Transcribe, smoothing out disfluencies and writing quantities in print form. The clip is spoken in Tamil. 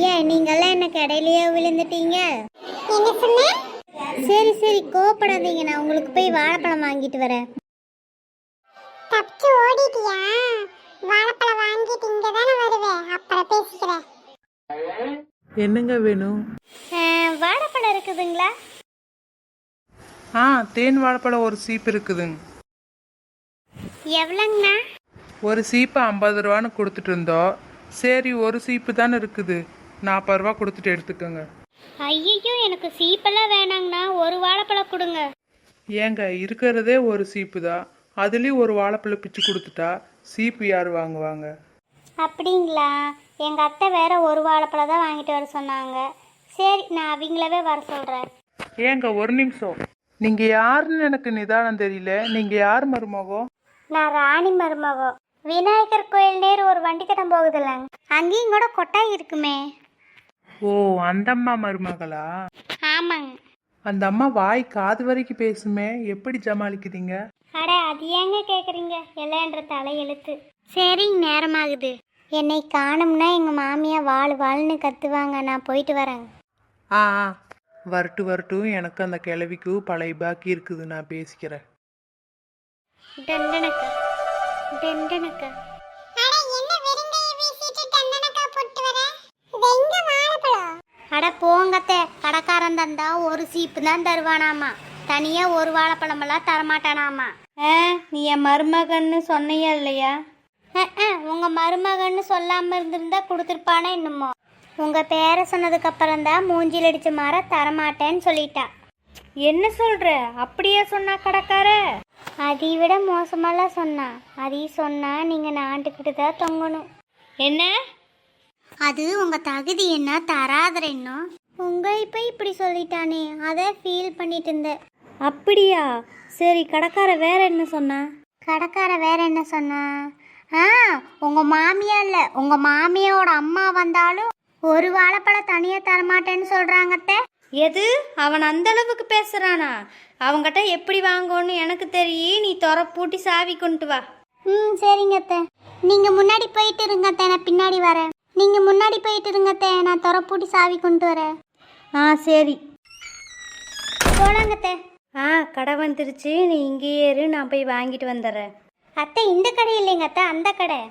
ஏன் நீங்கெல்லாம் என்ன கடையிலேயே விழுந்துட்டீங்க? என்ன சொன்ன? சரி சரி கோவப்படாதீங்க, நான் உங்களுக்கு போய் வாழைப்பழம் வாங்கிட்டு வரேன். தப்பிச்சு ஓடிட்டியா? வாழைப்பழம் வாங்கிட்டு இங்க தானே வருவேன், அப்புறம் பேசிக்கிறேன். என்னங்க வேணும்? வாழைப்பழம் இருக்குதுங்களா? தேன் வாழைப்பழம் ஒரு சீப்பு இருக்குதுங்க. எவ்வளோங்கண்ணா? ஒரு சீப்பு 50 ரூபான்னு கொடுத்துட்டு இருந்தோம். சரி ஒரு சீப்பு தானே இருக்குது, 40 ரூபா கொடுத்துட்டு எடுத்துக்கோங்க. ஐயோ எனக்கு சீப்பெல்லாம் வேணாங்கண்ணா, ஒரு வாழைப்பழம் கொடுங்க. ஏங்க இருக்கிறதே ஒரு சீப்பு தான், அதுலேயும் ஒரு வாழைப்பழம் பிச்சு கொடுத்துட்டா சீப்பு யார் வாங்குவாங்க? அப்படிங்களா? எங்கள் அத்தை வேற ஒரு வாழைப்பழம் தான் வாங்கிட்டு வர சொன்னாங்க. சரி நான் அவங்களவே வர சொல்கிறேன். ஏங்க ஒரு நிமிஷம், நீங்கள் யாருன்னு எனக்கு நிதானம் தெரியல. நீங்கள் யார் மருமகம்? நான் ராணி மருமகம். விநாயகர் கோயில் நேர் ஒரு வண்டி தடம் போகுதுல்லங்க, அங்கேயும் கூட கொட்டாய் இருக்குமே. ஓ அந்த அம்மா மருமகளா? ஆமாங்க. அந்த அம்மா வாய் காது வரைக்கும் பேசுமே, எப்படி ஜமாளிக்கிறீங்க? அட அது ஏங்க கேட்குறீங்க, இல்லைன்ற தலையெழுத்து. சரிங்க நேரமாகுது, என்னை காணும்னா எங்கள் மாமியா வாழ்னு கத்துவாங்க. நான் போயிட்டு வரேங்க. ஆ வரட்டும், எனக்கு அந்த கிழவிக்கு பழைய பாக்கி இருக்குது, நான் பேசிக்கிறேன். டண்டனக்கா டண்டனக்கா. அட என்ன வெறுங்கைய வீசிட்டு தண்டனக்கா போட்டு வர? இது எங்க வாழைப்பழம்? அட போங்கத்தே, கடைக்காரன் தந்தா ஒரு சீப்பு தான் தருவானாமா, தனியா ஒரு வாழைப்பழமெல்லாம் தரமாட்டானாமா. நீ என் மருமகன்னு சொன்னையா இல்லையா? உங்க மருமகன்னு சொல்லாம இருந்திருந்தா கொடுத்துருப்பானே இன்னுமோ. உங்க பேரை சொன்னதுக்கு அப்புறம் தான் மூஞ்சில் அடிச்ச மாற தரமாட்டேன்னு சொல்லிட்டா. என்ன சொல்ற? அப்படியே சொன்னா கடைக்கார? அதை விட மோசமெல்லாம் சொன்னா. அதையும் சொன்னா நீங்க நாட்டுக்கிட்டு தான் தொங்கணும். என்ன அது உங்க தகுதி என்ன, தராதர இன்னும். உங்க இப்ப இப்படி சொல்லிட்டானே, அதை ஃபீல் பண்ணிட்டு இருந்தேன். அப்படியா? சரி கடைக்கார வேற என்ன சொன்னா? கடைக்கார வேற என்ன சொன்னா? உங்க மாமியா இல்ல, உங்க மாமியோட அம்மா வந்தாலும் ஒரு வாழைப்பழம் தனியா தரமாட்டேன்னு சொல்றாங்கத்த. எது? அவன் அந்த அளவுக்கு பேசுறானா? அவங்ககிட்ட எப்படி வாங்கணும்னு எனக்கு தெரியும். நீ தொற பூட்டி சாவி கொண்டு வா. சரிங்க அத்தை, நீங்க முன்னாடி போயிட்டு இருங்க அத்தை, நான் பின்னாடி வரேன். நீங்க முன்னாடி போயிட்டு இருங்க அத்தை, நான் தொற பூட்டி சாவி கொண்டு வரேன். சரி போலாங்க அத்தை. கடை வந்துருச்சு, நீ இங்கேயே இரு, நான் போய் வாங்கிட்டு வந்துடுறேன். அத்தை இந்த கடை இல்லைங்க அத்தை, அந்த கடை.